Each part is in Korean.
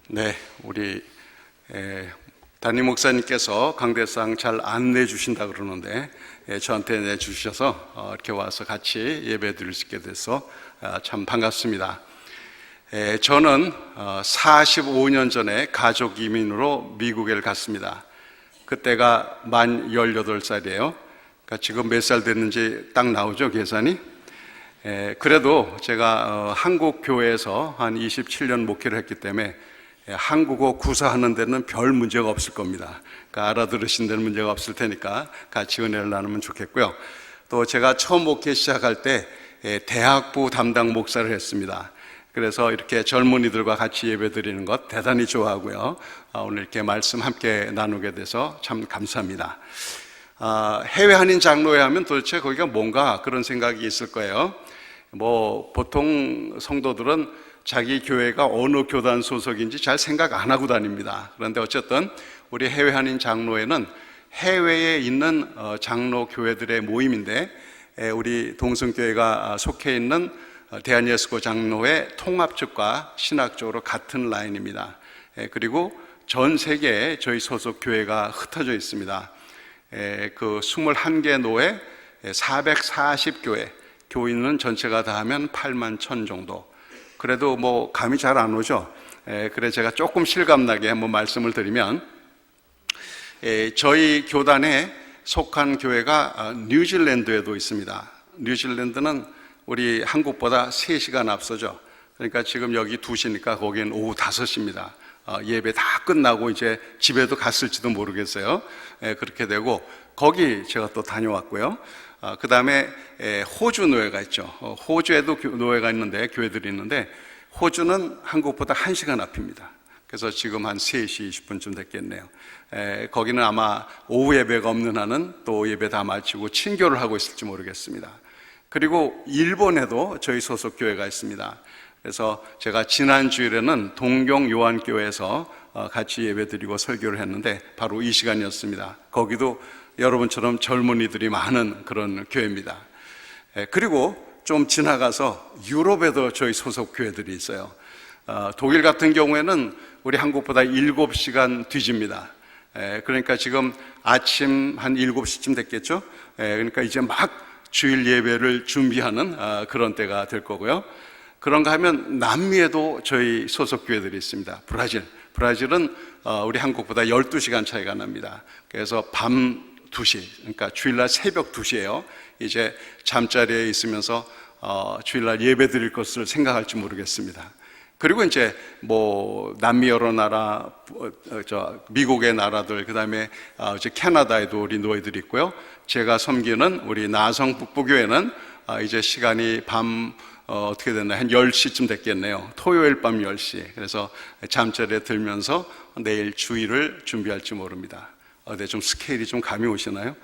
네, 우리 담임 목사님께서 강대상 잘 안내 주신다 그러는데 저한테 내주셔서 이렇게 와서 같이 예배 드릴 수 있게 돼서 참 반갑습니다. 저는 45년 전에 가족 이민으로 미국에 갔습니다. 그때가 만 18살이에요. 그러니까 지금 몇 살 됐는지 딱 나오죠, 계산이? 그래도 제가 한국 교회에서 한 27년 목회를 했기 때문에 한국어 구사하는 데는 별 문제가 없을 겁니다. 그러니까 알아들으신 데는 문제가 없을 테니까 같이 은혜를 나누면 좋겠고요. 또 제가 처음 목회 시작할 때 대학부 담당 목사를 했습니다. 그래서 이렇게 젊은이들과 같이 예배 드리는 것 대단히 좋아하고요. 오늘 이렇게 말씀 함께 나누게 돼서 참 감사합니다. 해외 한인 장로회 하면 도대체 거기가 뭔가 그런 생각이 있을 거예요. 보통 성도들은 자기 교회가 어느 교단 소속인지 잘 생각 안 하고 다닙니다. 그런데 어쨌든 우리 해외 한인 장로회는 해외에 있는 장로 교회들의 모임인데 우리 동성교회가 속해 있는 대한예수교 장로회 통합측과 신학적으로 같은 라인입니다. 그리고 전 세계에 저희 소속 교회가 흩어져 있습니다. 그 21개 노회 440교회, 교인은 전체가 다 하면 8만 1천 정도. 그래도 감이 잘 안 오죠. 그래 제가 조금 실감나게 한번 말씀을 드리면, 저희 교단에 속한 교회가 뉴질랜드에도 있습니다. 뉴질랜드는 우리 한국보다 3시간 앞서죠. 그러니까 지금 여기 2시니까 거기는 오후 5시입니다. 예배 다 끝나고 이제 집에도 갔을지도 모르겠어요. 그렇게 되고 거기 제가 또 다녀왔고요. 그 다음에 호주 노예가 있죠. 호주에도 노예가 있는데, 교회들이 있는데, 호주는 한국보다 1시간 앞입니다. 그래서 지금 한 3시 20분쯤 됐겠네요. 거기는 아마 오후 예배가 없는 한은 또 예배 다 마치고 친교를 하고 있을지 모르겠습니다. 그리고 일본에도 저희 소속 교회가 있습니다. 그래서 제가 지난 주일에는 동경 요한교회에서 같이 예배 드리고 설교를 했는데 바로 이 시간이었습니다. 거기도 여러분처럼 젊은이들이 많은 그런 교회입니다. 그리고 좀 지나가서 유럽에도 저희 소속 교회들이 있어요. 독일 같은 경우에는 우리 한국보다 7시간 뒤집니다. 그러니까 지금 아침 한 7시쯤 됐겠죠. 그러니까 이제 막 주일 예배를 준비하는 그런 때가 될 거고요. 그런가 하면 남미에도 저희 소속 교회들이 있습니다. 브라질은 우리 한국보다 12시간 차이가 납니다. 그래서 밤 2시, 그러니까 주일날 새벽 2시예요. 이제 잠자리에 있으면서 주일날 예배 드릴 것을 생각할지 모르겠습니다. 그리고 이제 남미 여러 나라, 미국의 나라들, 그 다음에 이제 캐나다에도 우리 노예들이 있고요. 제가 섬기는 우리 나성 북부교회는 이제 시간이 밤 어떻게 됐나, 한 10시쯤 됐겠네요. 토요일 밤 10시. 그래서 잠자리에 들면서 내일 주일을 준비할지 모릅니다. 네, 좀 스케일이 좀 감이 오시나요?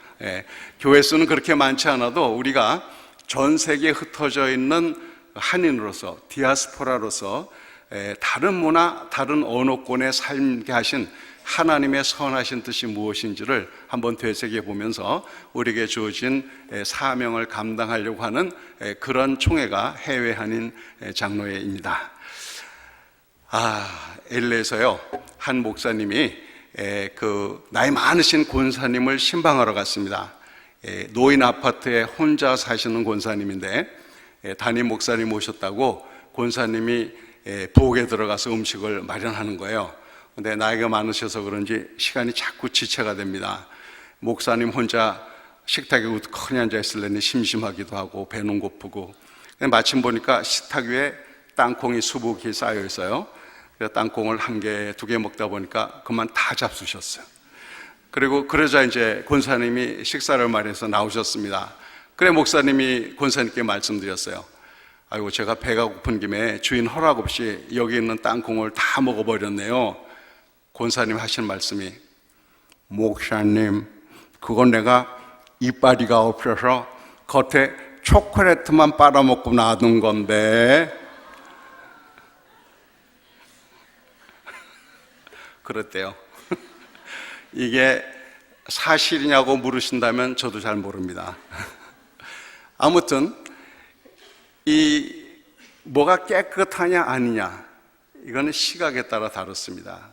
교회 수는 그렇게 많지 않아도 우리가 전 세계에 흩어져 있는 한인으로서, 디아스포라로서 다른 문화, 다른 언어권에 살게 하신 하나님의 선하신 뜻이 무엇인지를 한번 되새겨 보면서 우리에게 주어진 사명을 감당하려고 하는 그런 총회가 해외 한인 장로회입니다. LA에서요, 한 목사님이 나이 많으신 권사님을 신방하러 갔습니다. 노인 아파트에 혼자 사시는 권사님인데, 담임 목사님 오셨다고 권사님이 부엌에 들어가서 음식을 마련하는 거예요. 근데 나이가 많으셔서 그런지 시간이 자꾸 지체가 됩니다. 목사님 혼자 식탁에 우두커니 앉아 있으려니 심심하기도 하고 배는 고프고, 마침 보니까 식탁 위에 땅콩이 수북이 쌓여 있어요. 그래서 땅콩을 1개, 2개 먹다 보니까 그만 다 잡수셨어요. 그리고 그러자 이제 권사님이 식사를 마련해서 나오셨습니다. 그래 목사님이 권사님께 말씀드렸어요. 아이고, 제가 배가 고픈 김에 주인 허락 없이 여기 있는 땅콩을 다 먹어버렸네요. 권사님 하신 말씀이, 목사님, 그건 내가 이빨이가 없어서 겉에 초콜릿만 빨아먹고 놔둔 건데. 그랬대요. 이게 사실이냐고 물으신다면 저도 잘 모릅니다. 아무튼 뭐가 깨끗하냐 아니냐, 이거는 시각에 따라 다릅니다.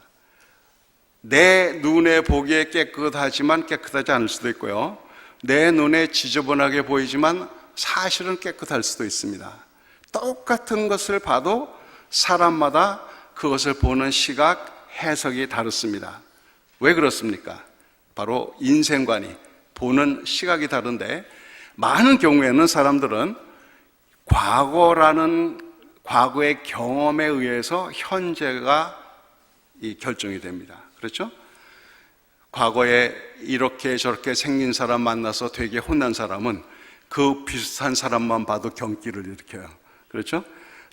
내 눈에 보기에 깨끗하지만 깨끗하지 않을 수도 있고요. 내 눈에 지저분하게 보이지만 사실은 깨끗할 수도 있습니다. 똑같은 것을 봐도 사람마다 그것을 보는 시각, 해석이 다릅니다. 왜 그렇습니까? 바로 인생관이, 보는 시각이 다른데, 많은 경우에는 사람들은 과거의 경험에 의해서 현재가 결정이 됩니다. 그렇죠? 과거에 이렇게 저렇게 생긴 사람 만나서 되게 혼난 사람은 그 비슷한 사람만 봐도 경기를 일으켜요. 그렇죠?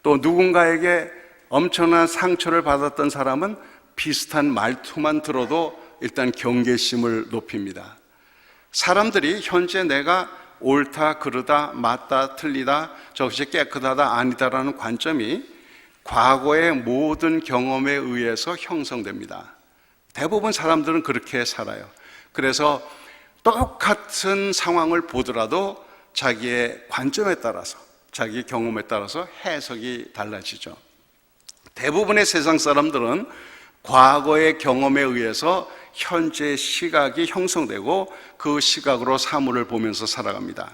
또 누군가에게 엄청난 상처를 받았던 사람은 비슷한 말투만 들어도 일단 경계심을 높입니다. 사람들이 현재 내가 옳다, 그르다, 맞다, 틀리다, 저것이 깨끗하다, 아니다라는 관점이 과거의 모든 경험에 의해서 형성됩니다. 대부분 사람들은 그렇게 살아요. 그래서 똑같은 상황을 보더라도 자기의 관점에 따라서, 자기 경험에 따라서 해석이 달라지죠. 대부분의 세상 사람들은 과거의 경험에 의해서 현재 시각이 형성되고 그 시각으로 사물을 보면서 살아갑니다.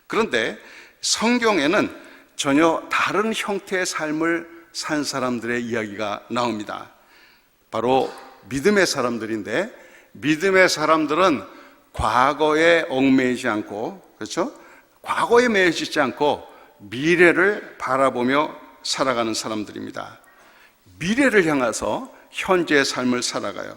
그런데 성경에는 전혀 다른 형태의 삶을 산 사람들의 이야기가 나옵니다. 바로 믿음의 사람들인데, 믿음의 사람들은 과거에 얽매이지 않고, 그렇죠? 과거에 매여지지 않고 미래를 바라보며 살아가는 사람들입니다. 미래를 향해서 현재의 삶을 살아가요.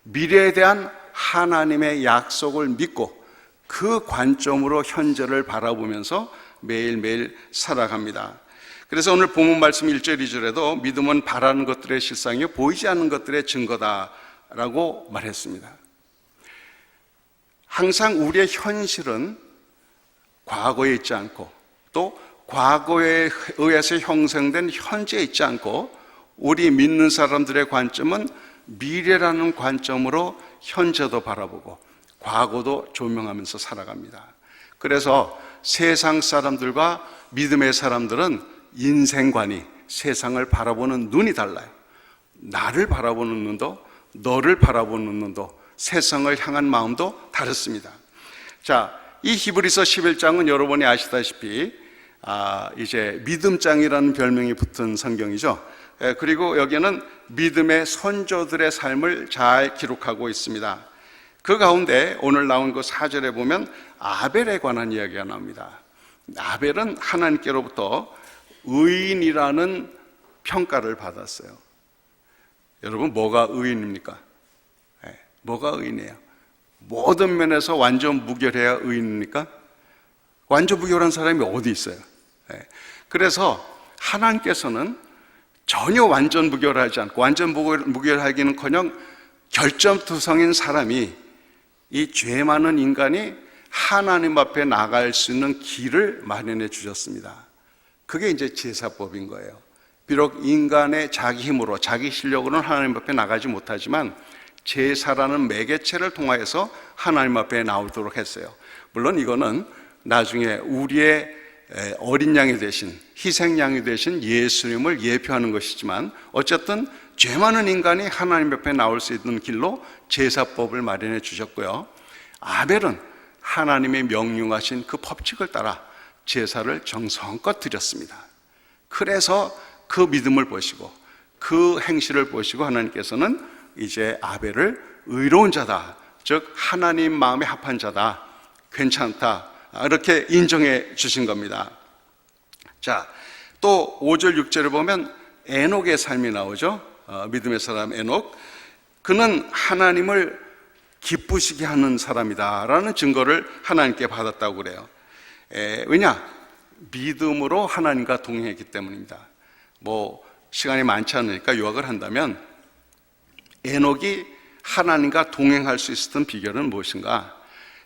미래에 대한 하나님의 약속을 믿고 그 관점으로 현재를 바라보면서 매일매일 살아갑니다. 그래서 오늘 본문 말씀 1절, 2절에도 믿음은 바라는 것들의 실상이요 보이지 않는 것들의 증거다라고 말했습니다. 항상 우리의 현실은 과거에 있지 않고 또 과거에 의해서 형성된 현재에 있지 않고, 우리 믿는 사람들의 관점은 미래라는 관점으로 현재도 바라보고 과거도 조명하면서 살아갑니다. 그래서 세상 사람들과 믿음의 사람들은 인생관이, 세상을 바라보는 눈이 달라요. 나를 바라보는 눈도, 너를 바라보는 눈도, 세상을 향한 마음도 다릅니다. 자, 이 히브리서 11장은 여러분이 아시다시피 이제 믿음장이라는 별명이 붙은 성경이죠. 그리고 여기에는 믿음의 선조들의 삶을 잘 기록하고 있습니다. 그 가운데 오늘 나온 그 4절에 보면 아벨에 관한 이야기가 나옵니다. 아벨은 하나님께로부터 의인이라는 평가를 받았어요. 여러분, 뭐가 의인입니까? 뭐가 의인이에요? 모든 면에서 완전 무결해야 의인입니까? 완전 무결한 사람이 어디 있어요? 그래서 하나님께서는 전혀 완전 무결하지 않고, 완전 무결하기는커녕 결점투성인 사람이, 이 죄 많은 인간이 하나님 앞에 나갈 수 있는 길을 마련해 주셨습니다. 그게 이제 제사법인 거예요. 비록 인간의 자기 힘으로, 자기 실력으로는 하나님 앞에 나가지 못하지만 제사라는 매개체를 통하여서 하나님 앞에 나오도록 했어요. 물론 이거는 나중에 우리의 어린 양이 되신, 희생양이 되신 예수님을 예표하는 것이지만, 어쨌든 죄 많은 인간이 하나님 앞에 나올 수 있는 길로 제사법을 마련해 주셨고요. 아벨은 하나님의 명령하신 그 법칙을 따라 제사를 정성껏 드렸습니다. 그래서 그 믿음을 보시고 그 행실을 보시고 하나님께서는 이제 아벨을 의로운 자다, 즉 하나님 마음에 합한 자다, 괜찮다, 이렇게 인정해 주신 겁니다. 자, 또 5절 6절을 보면 에녹의 삶이 나오죠. 믿음의 사람 에녹, 그는 하나님을 기쁘시게 하는 사람이다 라는 증거를 하나님께 받았다고 그래요. 왜냐? 믿음으로 하나님과 동행했기 때문입니다. 시간이 많지 않으니까 요약을 한다면, 에녹이 하나님과 동행할 수 있었던 비결은 무엇인가?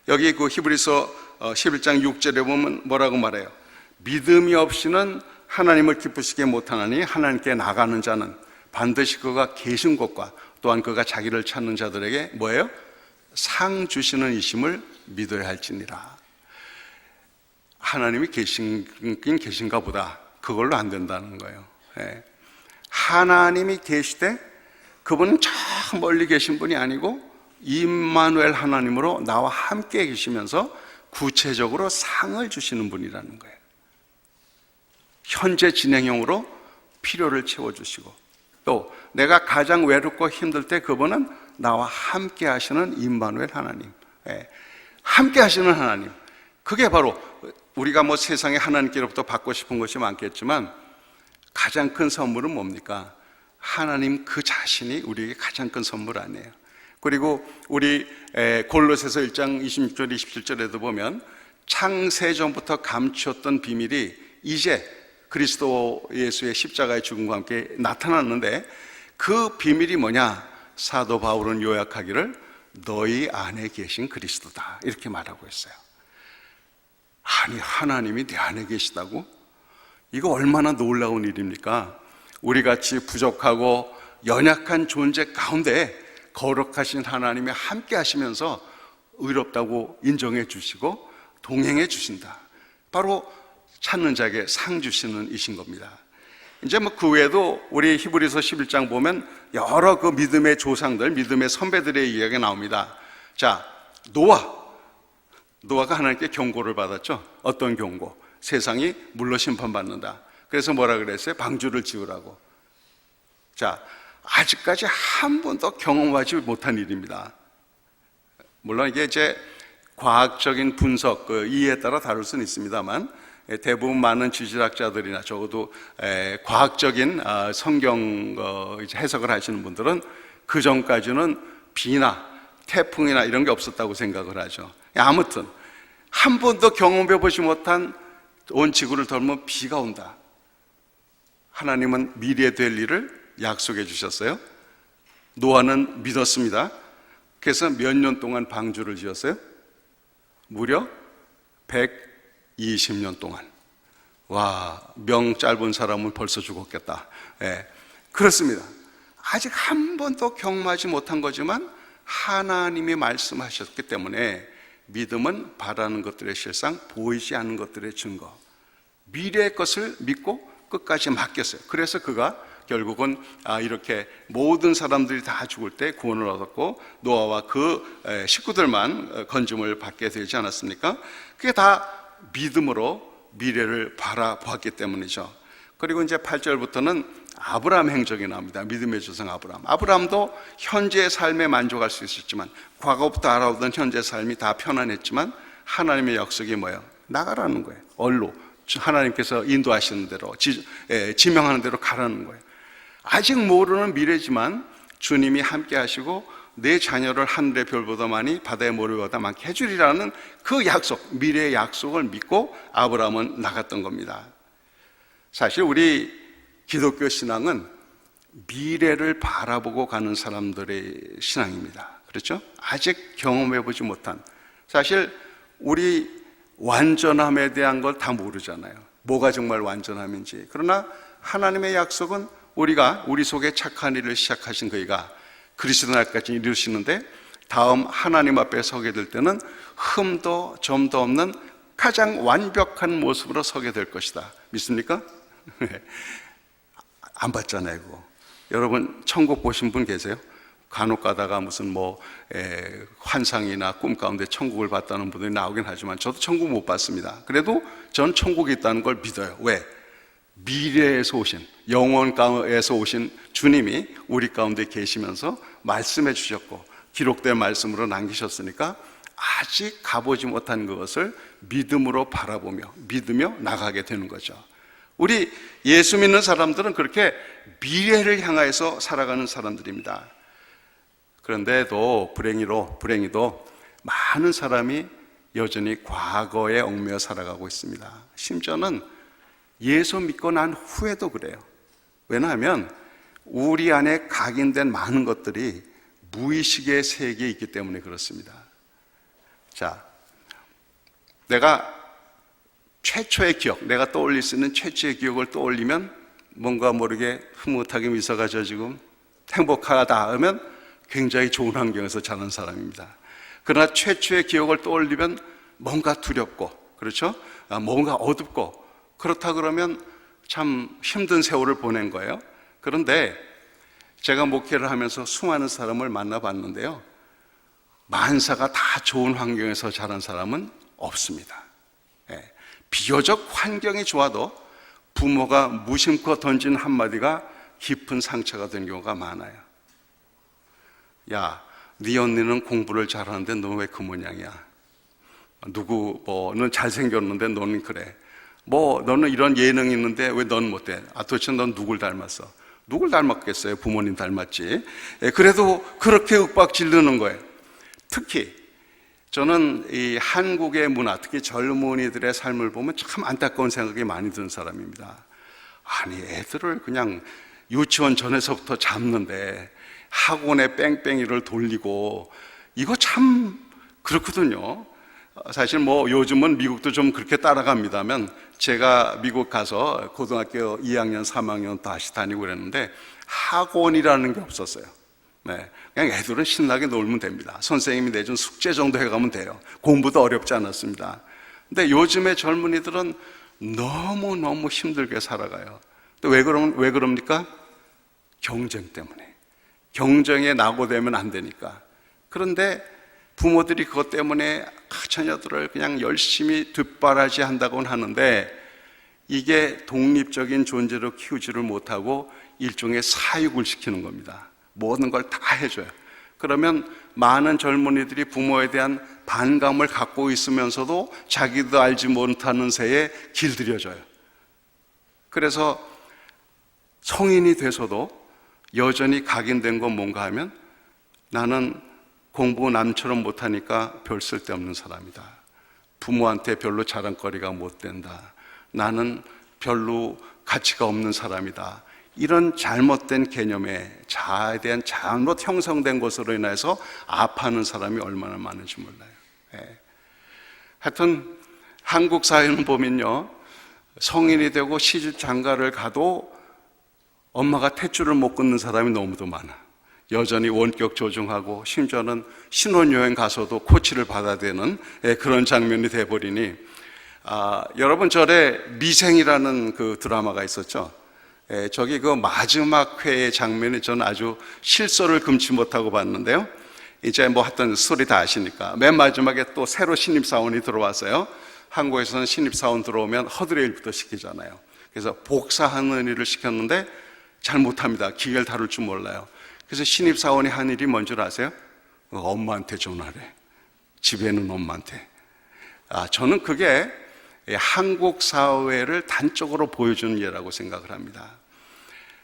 여기 그 히브리서 11장 6절에 보면 뭐라고 말해요? 믿음이 없이는 하나님을 기쁘시게 못하나니 하나님께 나가는 자는 반드시 그가 계신 곳과 또한 그가 자기를 찾는 자들에게 뭐예요? 상 주시는 이심을 믿어야 할지니라. 하나님이 계신가 보다, 그걸로 안 된다는 거예요. 하나님이 계시되 그분은 저 멀리 계신 분이 아니고 임마누엘 하나님으로 나와 함께 계시면서 구체적으로 상을 주시는 분이라는 거예요. 현재 진행형으로 필요를 채워주시고, 또 내가 가장 외롭고 힘들 때 그분은 나와 함께 하시는 임마누엘 하나님, 함께 하시는 하나님. 그게 바로 우리가 뭐 세상에 하나님께로부터 받고 싶은 것이 많겠지만 가장 큰 선물은 뭡니까? 하나님 그 자신이 우리에게 가장 큰 선물 아니에요. 그리고 우리 골로새서 1장 26절 27절에도 보면 창세전부터 감추었던 비밀이 이제 그리스도 예수의 십자가의 죽음과 함께 나타났는데, 그 비밀이 뭐냐? 사도 바울은 요약하기를 너희 안에 계신 그리스도다, 이렇게 말하고 있어요. 아니, 하나님이 내 안에 계시다고? 이거 얼마나 놀라운 일입니까? 우리같이 부족하고 연약한 존재 가운데 거룩하신 하나님이 함께 하시면서 의롭다고 인정해 주시고 동행해 주신다. 바로 찾는 자에게 상 주시는 이신 겁니다. 이제 뭐 그 외에도 우리 히브리서 11장 보면 여러 그 믿음의 조상들, 믿음의 선배들의 이야기가 나옵니다. 자, 노아가 하나님께 경고를 받았죠. 어떤 경고? 세상이 물로 심판받는다. 그래서 뭐라 그랬어요? 방주를 지으라고. 자, 아직까지 한 번도 경험하지 못한 일입니다. 물론 이게 이제 과학적인 분석, 그 이해에 따라 다를 수는 있습니다만, 대부분 많은 지질학자들이나 적어도 과학적인 성경 해석을 하시는 분들은 그 전까지는 비나 태풍이나 이런 게 없었다고 생각을 하죠. 아무튼 한 번도 경험해 보지 못한 온 지구를 덮으면 비가 온다. 하나님은 미래에 될 일을 약속해 주셨어요. 노아는 믿었습니다. 그래서 몇 년 동안 방주를 지었어요? 무려 120년 동안. 와, 명 짧은 사람은 벌써 죽었겠다. 그렇습니다. 아직 한 번도 경험하지 못한 거지만 하나님이 말씀하셨기 때문에 믿음은 바라는 것들의 실상, 보이지 않는 것들의 증거, 미래의 것을 믿고 끝까지 맡겼어요. 그래서 그가 결국은 이렇게 모든 사람들이 다 죽을 때 구원을 얻었고 노아와 그 식구들만 건짐을 받게 되지 않았습니까? 그게 다 믿음으로 미래를 바라보았기 때문이죠. 그리고 이제 8절부터는 아브라함 행적이 나옵니다. 믿음의 조상 아브라함. 아브라함도 현재의 삶에 만족할 수 있었지만, 과거부터 알아오던 현재 삶이 다 편안했지만 하나님의 약속이 뭐예요? 나가라는 거예요. 얼로 하나님께서 인도하시는 대로, 지명하는 대로 가라는 거예요. 아직 모르는 미래지만 주님이 함께 하시고 내 자녀를 하늘의 별보다 많이 바다의 모래보다 많게 해주리라는 그 약속, 미래의 약속을 믿고 아브라함은 나갔던 겁니다. 사실 우리 기독교 신앙은 미래를 바라보고 가는 사람들의 신앙입니다. 그렇죠? 아직 경험해보지 못한, 사실 우리 완전함에 대한 걸 다 모르잖아요. 뭐가 정말 완전함인지. 그러나 하나님의 약속은 우리가 우리 속에 착한 일을 시작하신 그이가 그리스도 날까지 이루시는데, 다음 하나님 앞에 서게 될 때는 흠도 점도 없는 가장 완벽한 모습으로 서게 될 것이다. 믿습니까? 안 봤잖아요, 그거. 여러분 천국 보신 분 계세요? 간혹 가다가 무슨 환상이나 꿈 가운데 천국을 봤다는 분들이 나오긴 하지만 저도 천국 못 봤습니다. 그래도 전 천국에 있다는 걸 믿어요. 왜? 미래에서 오신, 영원에서 오신 주님이 우리 가운데 계시면서 말씀해 주셨고 기록된 말씀으로 남기셨으니까 아직 가보지 못한 그것을 믿음으로 바라보며 믿으며 나가게 되는 거죠. 우리 예수 믿는 사람들은 그렇게 미래를 향해서 살아가는 사람들입니다. 그런데도 불행히도 많은 사람이 여전히 과거에 얽매여 살아가고 있습니다. 심지어는 예수 믿고 난 후에도 그래요. 왜냐하면 우리 안에 각인된 많은 것들이 무의식의 세계에 있기 때문에 그렇습니다. 자, 내가 최초의 기억, 내가 떠올릴 수 있는 최초의 기억을 떠올리면 뭔가 모르게 흐뭇하게 미소가 져지고 행복하다 하면 굉장히 좋은 환경에서 자란 사람입니다. 그러나 최초의 기억을 떠올리면 뭔가 두렵고, 그렇죠? 뭔가 어둡고, 그렇다 그러면 참 힘든 세월을 보낸 거예요. 그런데 제가 목회를 하면서 수많은 사람을 만나봤는데요, 만사가 다 좋은 환경에서 자란 사람은 없습니다. 비교적 환경이 좋아도 부모가 무심코 던진 한마디가 깊은 상처가 된 경우가 많아요. 야, 네 언니는 공부를 잘하는데 너 왜 그 모양이야? 너는 잘생겼는데 너는 그래. 너는 이런 예능이 있는데 왜 넌 못해? 도대체 넌 누굴 닮았어? 누굴 닮았겠어요? 부모님 닮았지. 그래도 그렇게 윽박 지르는 거예요. 특히 저는 이 한국의 문화, 특히 젊은이들의 삶을 보면 참 안타까운 생각이 많이 드는 사람입니다. 아니, 애들을 그냥 유치원 전에서부터 잡는데 학원에 뺑뺑이를 돌리고, 이거 참 그렇거든요. 사실 요즘은 미국도 좀 그렇게 따라갑니다만, 제가 미국 가서 고등학교 2학년, 3학년 다시 다니고 그랬는데 학원이라는 게 없었어요. 그냥 애들은 신나게 놀면 됩니다. 선생님이 내준 숙제 정도 해가면 돼요. 공부도 어렵지 않았습니다. 근데 요즘의 젊은이들은 너무너무 힘들게 살아가요. 또 왜 그럽니까? 경쟁 때문에. 경쟁에 낙오되면 안 되니까. 그런데 부모들이 그것 때문에 자녀들을 그냥 열심히 뒷바라지 한다고는 하는데, 이게 독립적인 존재로 키우지를 못하고 일종의 사육을 시키는 겁니다. 모든 걸 다 해줘요. 그러면 많은 젊은이들이 부모에 대한 반감을 갖고 있으면서도 자기도 알지 못하는 새에 길들여져요. 그래서 성인이 돼서도 여전히 각인된 건 뭔가 하면, 나는 공부 남처럼 못하니까 별 쓸데없는 사람이다. 부모한테 별로 자랑거리가 못 된다. 나는 별로 가치가 없는 사람이다. 이런 잘못된 개념에, 자아에 대한 잘못 형성된 것으로 인해서 아파하는 사람이 얼마나 많은지 몰라요. 하여튼 한국 사회는 보면요, 성인이 되고 시집 장가를 가도 엄마가 탯줄을 못 끊는 사람이 너무도 많아. 여전히 원격 조종하고 심지어는 신혼여행 가서도 코치를 받아야 되는 그런 장면이 돼버리니, 여러분, 전에 미생이라는 그 드라마가 있었죠. 저기 그 마지막 회의 장면이 저는 아주 실소를 금치 못하고 봤는데요. 이제 하여튼 스토리 다 아시니까 맨 마지막에 또 새로 신입사원이 들어왔어요. 한국에서는 신입사원 들어오면 허드레일부터 시키잖아요. 그래서 복사하는 일을 시켰는데 잘 못합니다. 기계를 다룰 줄 몰라요. 그래서 신입사원이 한 일이 뭔 줄 아세요? 엄마한테 전화를 해. 집에 있는 엄마한테. 저는 그게 한국 사회를 단적으로 보여주는 예라고 생각을 합니다.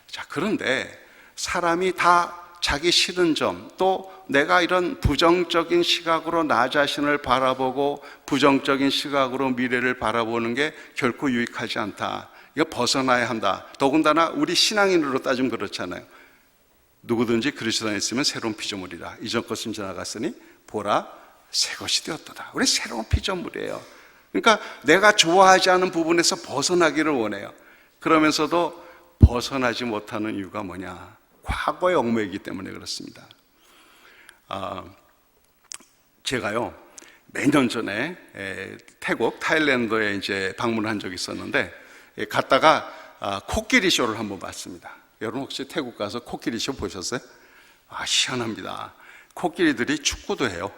자, 그런데 사람이 다 자기 싫은 점, 또 내가 이런 부정적인 시각으로 나 자신을 바라보고 부정적인 시각으로 미래를 바라보는 게 결코 유익하지 않다. 이거 벗어나야 한다. 더군다나 우리 신앙인으로 따지면 그렇잖아요. 누구든지 그리스도 안에 있으면 새로운 피조물이라. 이전 것은 지나갔으니 보라, 새 것이 되었도다. 우리 새로운 피조물이에요. 그러니까 내가 좋아하지 않은 부분에서 벗어나기를 원해요. 그러면서도 벗어나지 못하는 이유가 뭐냐? 과거의 얽매이기 때문에 그렇습니다. 제가요, 몇 년 전에 태국, 타일랜드에 이제 방문한 적이 있었는데, 갔다가 코끼리 쇼를 한번 봤습니다. 여러분 혹시 태국 가서 코끼리 쇼 보셨어요? 희한합니다. 코끼리들이 축구도 해요.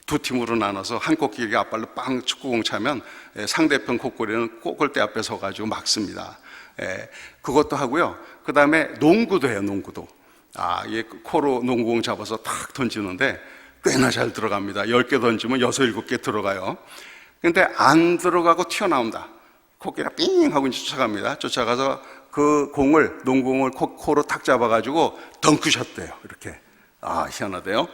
두 팀으로 나눠서 한 코끼리가 앞발로 빵 축구공 차면 상대편 코끼리는 골대 앞에 서가지고 막습니다. 그것도 하고요. 그 다음에 농구도 해요. 농구도. 이게 코로 농구공 잡아서 탁 던지는데 꽤나 잘 들어갑니다. 10개 던지면 6, 7개 들어가요. 근데 안 들어가고 튀어나온다. 코끼리가 삥 하고 쫓아갑니다. 쫓아가서 그 공을, 농구공을 코로 탁 잡아가지고 덩크샷돼요. 이렇게. 희한하대요.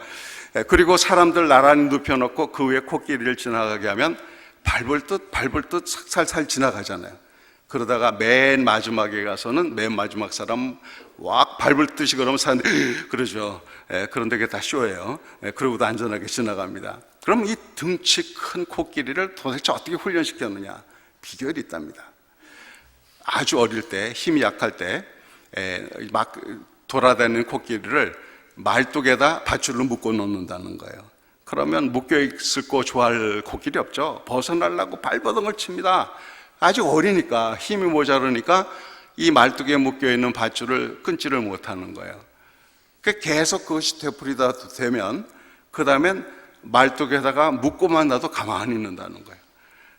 그리고 사람들 나란히 눕혀놓고 그 위에 코끼리를 지나가게 하면 밟을 듯 살살 지나가잖아요. 그러다가 맨 마지막에 가서는 맨 마지막 사람 왁 밟을 듯이 그러면 사람들이 그러죠. 그런데 그게 다 쇼예요. 그러고도 안전하게 지나갑니다. 그럼 이 등치 큰 코끼리를 도대체 어떻게 훈련시켰느냐? 비결이 있답니다. 아주 어릴 때, 힘이 약할 때 막 돌아다니는 코끼리를 말뚝에다 밧줄로 묶어 놓는다는 거예요. 그러면 묶여있을 거 좋아할 코끼리 없죠. 벗어나려고 발버둥을 칩니다. 아직 어리니까, 힘이 모자르니까 이 말뚝에 묶여있는 밧줄을 끊지를 못하는 거예요. 계속 그것이 되풀이다 되면 그 다음엔 말뚝에다가 묶고만 놔도 가만히 있는다는 거예요.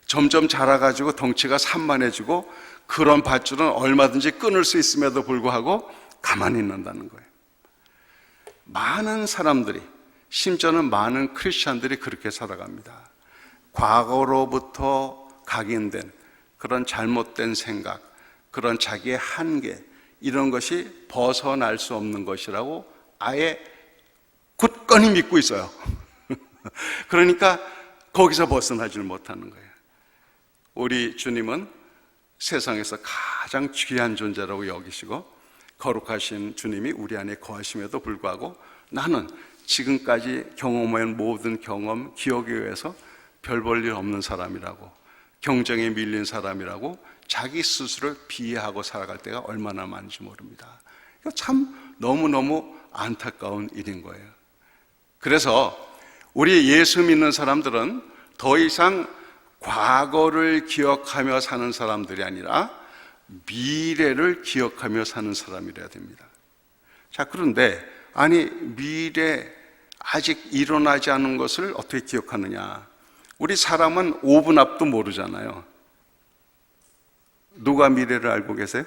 점점 자라가지고 덩치가 산만해지고 그런 밧줄은 얼마든지 끊을 수 있음에도 불구하고 가만히 있는다는 거예요. 많은 사람들이, 심지어는 많은 크리스찬들이 그렇게 살아갑니다. 과거로부터 각인된 그런 잘못된 생각, 그런 자기의 한계, 이런 것이 벗어날 수 없는 것이라고 아예 굳건히 믿고 있어요. 그러니까 거기서 벗어나지를 못하는 거예요. 우리 주님은 세상에서 가장 귀한 존재라고 여기시고 거룩하신 주님이 우리 안에 거하심에도 불구하고 나는 지금까지 경험한 모든 경험, 기억에 의해서 별 볼 일 없는 사람이라고, 경쟁에 밀린 사람이라고 자기 스스로를 비하하고 살아갈 때가 얼마나 많은지 모릅니다. 이거 참 너무너무 안타까운 일인 거예요. 그래서 우리 예수 믿는 사람들은 더 이상 과거를 기억하며 사는 사람들이 아니라 미래를 기억하며 사는 사람이라야 됩니다. 자, 그런데 아니 미래 아직 일어나지 않은 것을 어떻게 기억하느냐? 우리 사람은 5분 앞도 모르잖아요. 누가 미래를 알고 계세요?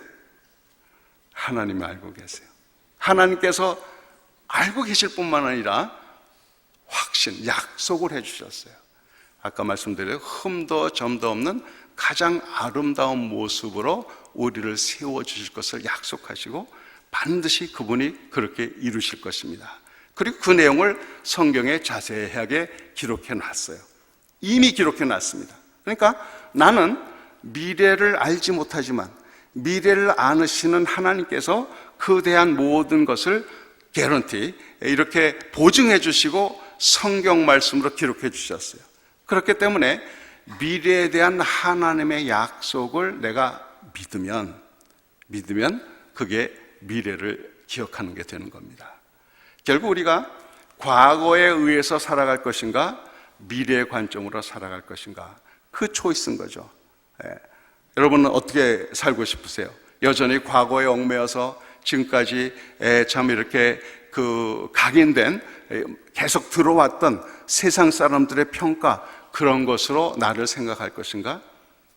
하나님이 알고 계세요. 하나님께서 알고 계실 뿐만 아니라 확신, 약속을 해주셨어요. 아까 말씀드린 흠도 점도 없는 가장 아름다운 모습으로 우리를 세워주실 것을 약속하시고 반드시 그분이 그렇게 이루실 것입니다. 그리고 그 내용을 성경에 자세하게 기록해 놨어요. 이미 기록해 놨습니다. 그러니까 나는 미래를 알지 못하지만 미래를 아시는 하나님께서 그에 대한 모든 것을 개런티, 이렇게 보증해 주시고 성경 말씀으로 기록해 주셨어요. 그렇기 때문에 미래에 대한 하나님의 약속을 내가 믿으면 그게 미래를 기억하는 게 되는 겁니다. 결국 우리가 과거에 의해서 살아갈 것인가 미래의 관점으로 살아갈 것인가, 그 초이스인 거죠. 여러분은 어떻게 살고 싶으세요? 여전히 과거에 얽매여서 지금까지 참 이렇게 그 각인된 계속 들어왔던 세상 사람들의 평가, 그런 것으로 나를 생각할 것인가?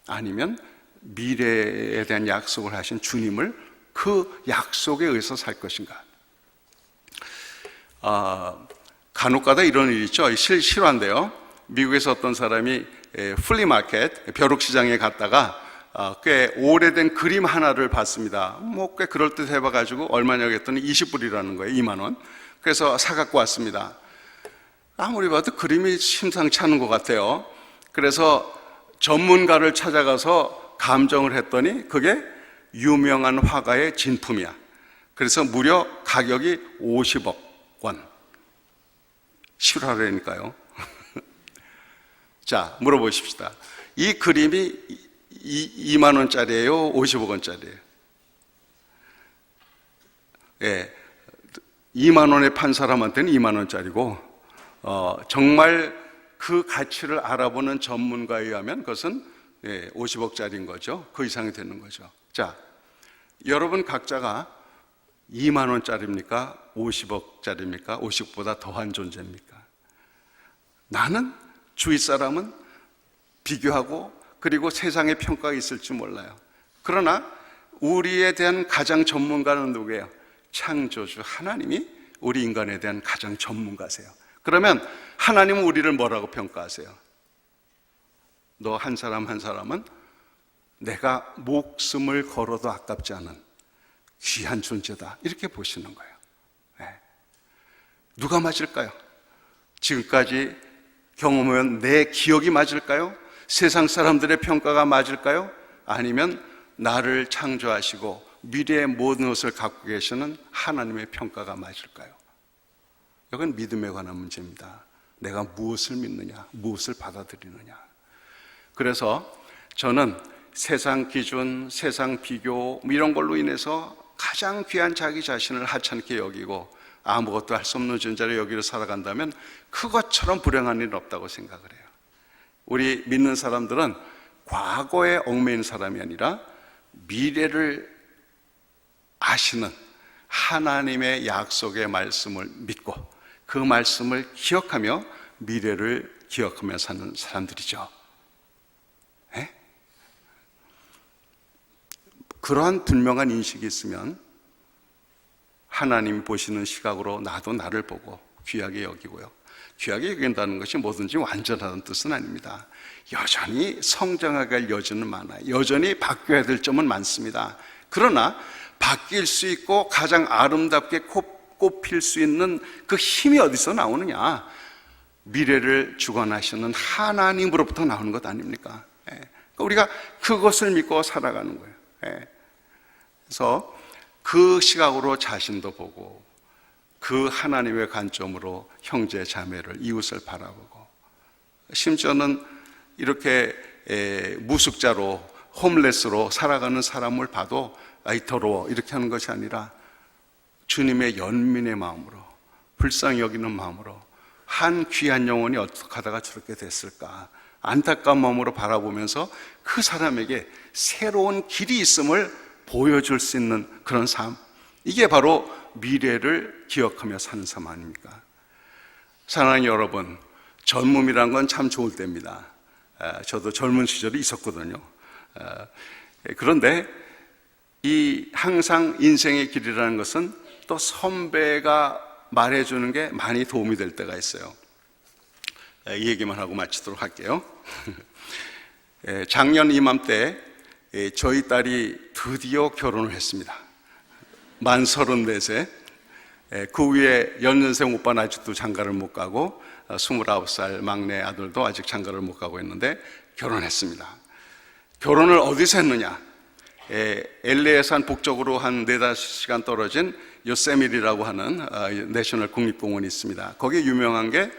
아니면 미래에 대한 약속을 하신 주님을 그 약속에 의해서 살 것인가? 간혹가다 이런 일이 있죠. 실화인데요. 미국에서 어떤 사람이 플리마켓, 벼룩시장에 갔다가 꽤 오래된 그림 하나를 봤습니다. 꽤 그럴듯해 봐가지고 얼마냐고 했더니 20불이라는 거예요. 2만 원. 그래서 사갖고 왔습니다. 아무리 봐도 그림이 심상치 않은 것 같아요. 그래서 전문가를 찾아가서 감정을 했더니 그게 유명한 화가의 진품이야. 그래서 무려 가격이 50억 원. 실화라니까요. 자, 물어보십시다. 이 그림이 2만 원짜리예요? 50억 원짜리예요? 예, 2만 원에 판 사람한테는 2만 원짜리고 정말 그 가치를 알아보는 전문가에 의하면 그것은 50억짜리인 거죠. 그 이상이 되는 거죠. 자, 여러분 각자가 2만 원짜리입니까? 50억짜리입니까? 50억보다 더한 존재입니까? 나는 주위 사람은 비교하고 그리고 세상의 평가가 있을지 몰라요. 그러나 우리에 대한 가장 전문가는 누구예요? 창조주 하나님이 우리 인간에 대한 가장 전문가세요. 그러면 하나님은 우리를 뭐라고 평가하세요? 너 한 사람 한 사람은 내가 목숨을 걸어도 아깝지 않은 귀한 존재다, 이렇게 보시는 거예요. 누가 맞을까요? 지금까지 경험한 내 기억이 맞을까요? 세상 사람들의 평가가 맞을까요? 아니면 나를 창조하시고 미래의 모든 것을 갖고 계시는 하나님의 평가가 맞을까요? 이건 믿음에 관한 문제입니다. 내가 무엇을 믿느냐, 무엇을 받아들이느냐. 그래서 저는 세상 기준, 세상 비교 이런 걸로 인해서 가장 귀한 자기 자신을 하찮게 여기고 아무것도 할 수 없는 존재로 여기로 살아간다면 그것처럼 불행한 일은 없다고 생각을 해요. 우리 믿는 사람들은 과거에 얽매인 사람이 아니라 미래를 아시는 하나님의 약속의 말씀을 믿고 그 말씀을 기억하며 미래를 기억하며 사는 사람들이죠. 에? 그러한 분명한 인식이 있으면 하나님 보시는 시각으로 나도 나를 보고 귀하게 여기고요. 귀하게 여긴다는 것이 뭐든지 완전하다는 뜻은 아닙니다. 여전히 성장하게 할 여지는 많아요. 여전히 바뀌어야 될 점은 많습니다. 그러나 바뀔 수 있고 가장 아름답게 꽃필 수 있는 그 힘이 어디서 나오느냐? 미래를 주관하시는 하나님으로부터 나오는 것 아닙니까? 그러니까 우리가 그것을 믿고 살아가는 거예요. 그래서 그 시각으로 자신도 보고 그 하나님의 관점으로 형제 자매를 이웃을 바라보고 심지어는 이렇게 무숙자로 홈레스로 살아가는 사람을 봐도 아이 더러워 이렇게 하는 것이 아니라 주님의 연민의 마음으로 불쌍히 여기는 마음으로 한 귀한 영혼이 어떻게 하다가 저렇게 됐을까 안타까운 마음으로 바라보면서 그 사람에게 새로운 길이 있음을 보여줄 수 있는 그런 삶, 이게 바로 미래를 기억하며 사는 삶 아닙니까? 사랑하는 여러분, 젊음이란 건 참 좋을 때입니다. 저도 젊은 시절이 있었거든요. 그런데 이 항상 인생의 길이라는 것은 또 선배가 말해주는 게 많이 도움이 될 때가 있어요. 이 얘기만 하고 마치도록 할게요. 작년 이맘때 저희 딸이 드디어 결혼을 했습니다. 만 34세. 그 위에 연년생 오빠는 아직도 장가를 못 가고 29살 막내 아들도 아직 장가를 못 가고 있는데 결혼했습니다. 결혼을 어디서 했느냐? LA에서 한 북쪽으로 한 4-5시간 떨어진 요세미티라고 하는 내셔널 국립공원이 있습니다. 거기에 유명한 게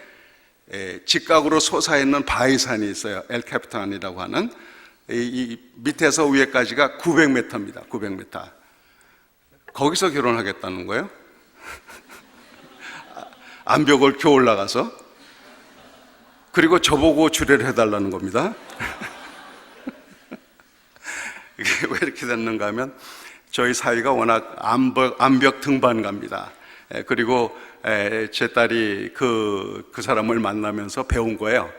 직각으로 솟아있는 바위산이 있어요. 엘 캐피탄이라고 하는. 이 밑에서 위에까지가 900m입니다. 900m. 거기서 결혼하겠다는 거예요. 암벽을 켜 올라가서. 그리고 저보고 주례를 해달라는 겁니다. 이게 왜 이렇게 됐는가 하면 저희 사위가 워낙 암벽 등반가입니다. 그리고 제 딸이 그 사람을 만나면서 배운 거예요.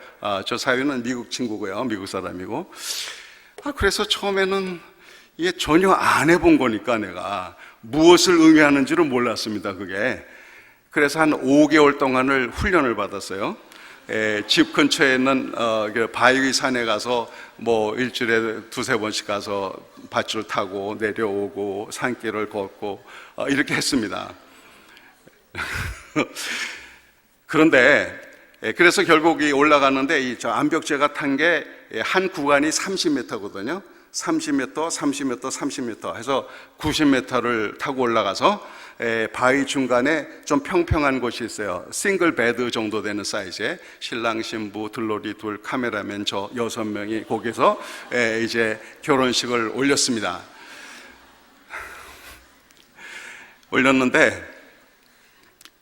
저 사위는 미국 친구고요. 미국 사람이고. 그래서 처음에는 이게 전혀 안 해본 거니까 내가 무엇을 의미하는지를 몰랐습니다. 그게. 그래서 한 5개월 동안을 훈련을 받았어요. 집 근처에 있는 바위 산에 가서 뭐 일주일에 2-3번씩 가서 밧줄 타고 내려오고 산길을 걷고 이렇게 했습니다. 그런데 그래서 결국 올라가는데 저 암벽제가 탄 게 한 구간이 30m거든요. 30m, 30m, 30m 해서 90m를 타고 올라가서 바위 중간에 좀 평평한 곳이 있어요. 싱글 베드 정도 되는 사이즈에 신랑 신부 들러리 둘 카메라맨 저 6명이 거기서 이제 결혼식을 올렸습니다. 올렸는데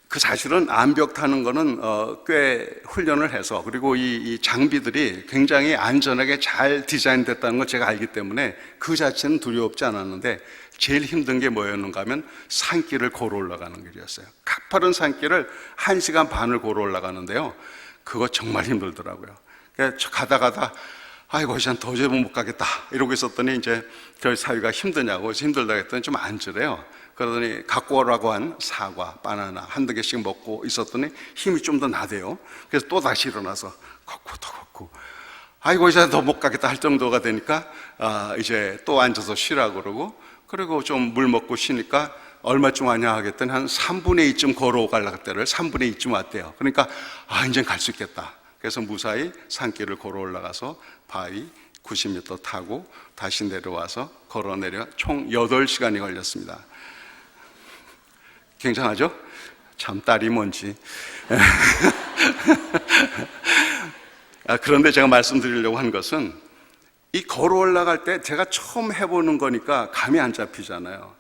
그 사실은 암벽 타는 거는 꽤 훈련을 해서 그리고 이 장비들이 굉장히 안전하게 잘 디자인됐다는 걸 제가 알기 때문에 그 자체는 두렵지 않았는데 제일 힘든 게 뭐였는가 하면 산길을 걸어 올라가는 길이었어요. 가파른 산길을 1시간 반을 걸어 올라가는데요. 그거 정말 힘들더라고요. 그래서 가다 아이고 이제 도저히 못 가겠다 이러고 있었더니 이제 저희 사위가 힘드냐고 힘들다 했더니 좀 앉으래요. 그러더니 갖고 오라고 한 사과, 바나나 한두 개씩 먹고 있었더니 힘이 좀 더 나대요. 그래서 또 다시 일어나서 걷고 아이고 이제 더 못 가겠다 할 정도가 되니까 이제 또 앉아서 쉬라고 그러고 좀 물 먹고 쉬니까 얼마쯤 왔냐 하겠더니 한 3분의 2쯤 걸어갈 때를 3분의 2쯤 왔대요. 그러니까 이제 갈 수 있겠다. 그래서 무사히 산길을 걸어 올라가서 바위 90m 타고 다시 내려와서 걸어 내려 총 8시간이 걸렸습니다. 굉장하죠? 참 딸이 뭔지. 그런데 제가 말씀드리려고 한 것은 이 걸어 올라갈 때 제가 처음 해보는 거니까 감이 안 잡히잖아요.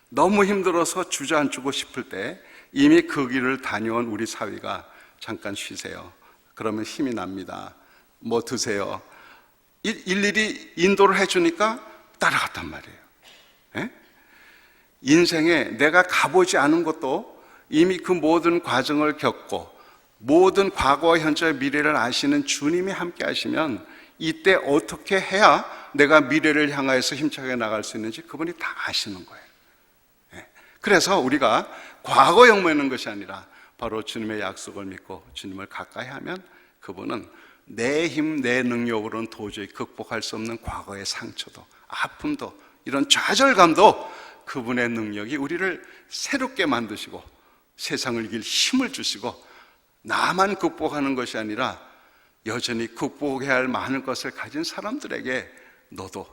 너무 힘들어서 주저앉고 싶을 때 이미 그 길을 다녀온 우리 사위가 잠깐 쉬세요. 그러면 힘이 납니다. 뭐 드세요. 일일이 인도를 해주니까 따라갔단 말이에요. 인생에 내가 가보지 않은 것도 이미 그 모든 과정을 겪고 모든 과거와 현재와 미래를 아시는 주님이 함께 하시면 이때 어떻게 해야 내가 미래를 향하여서 힘차게 나갈 수 있는지 그분이 다 아시는 거예요. 그래서 우리가 과거에 얽매이는 것이 아니라 바로 주님의 약속을 믿고 주님을 가까이 하면 그분은 내 힘, 내 능력으로는 도저히 극복할 수 없는 과거의 상처도 아픔도 이런 좌절감도 그분의 능력이 우리를 새롭게 만드시고 세상을 이길 힘을 주시고 나만 극복하는 것이 아니라 여전히 극복해야 할 많은 것을 가진 사람들에게 너도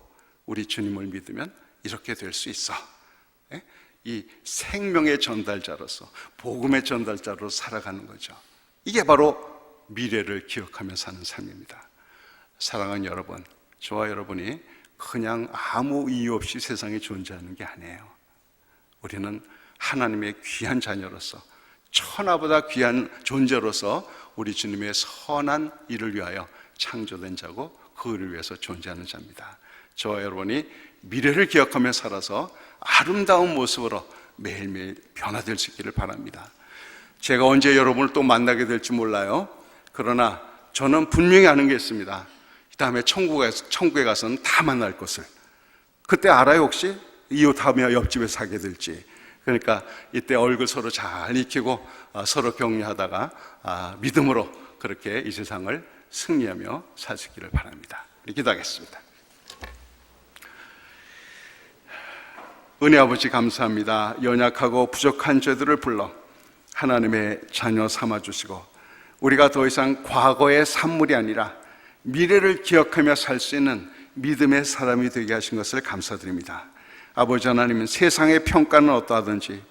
우리 주님을 믿으면 이렇게 될 수 있어. 이 생명의 전달자로서 복음의 전달자로 살아가는 거죠. 이게 바로 미래를 기억하며 사는 삶입니다. 사랑하는 여러분, 저와 여러분이 그냥 아무 이유 없이 세상에 존재하는 게 아니에요. 우리는 하나님의 귀한 자녀로서 천하보다 귀한 존재로서 우리 주님의 선한 일을 위하여 창조된 자고 그 일을 위해서 존재하는 자입니다. 저와 여러분이 미래를 기억하며 살아서 아름다운 모습으로 매일매일 변화될 수 있기를 바랍니다. 제가 언제 여러분을 또 만나게 될지 몰라요. 그러나 저는 분명히 아는 게 있습니다. 이 다음에 천국에 가서는 다 만날 것을. 그때 알아요 혹시? 이웃하며 옆집에 사게 될지. 그러니까 이때 얼굴 서로 잘 익히고 서로 격려하다가 믿음으로 그렇게 이 세상을 승리하며 살 수 있기를 바랍니다. 우리 기도하겠습니다. 은혜 아버지 감사합니다. 연약하고 부족한 죄들을 불러 하나님의 자녀 삼아주시고 우리가 더 이상 과거의 산물이 아니라 미래를 기억하며 살 수 있는 믿음의 사람이 되게 하신 것을 감사드립니다. 아버지 하나님은 세상의 평가는 어떠하든지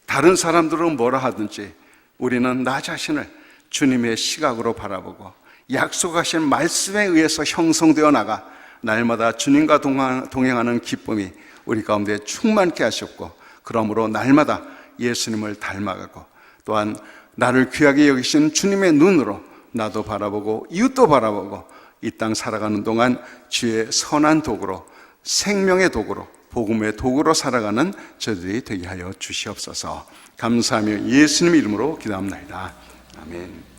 다른 사람들은 뭐라 하든지 우리는 나 자신을 주님의 시각으로 바라보고 약속하신 말씀에 의해서 형성되어 나가 날마다 주님과 동행하는 기쁨이 우리 가운데 충만케 하셨고 그러므로 날마다 예수님을 닮아가고 또한 나를 귀하게 여기신 주님의 눈으로 나도 바라보고 이웃도 바라보고 이 땅 살아가는 동안 주의 선한 도구로 생명의 도구로 복음의 도구로 살아가는 저들이 되게 하여 주시옵소서. 감사하며 예수님 이름으로 기도합니다. 아멘.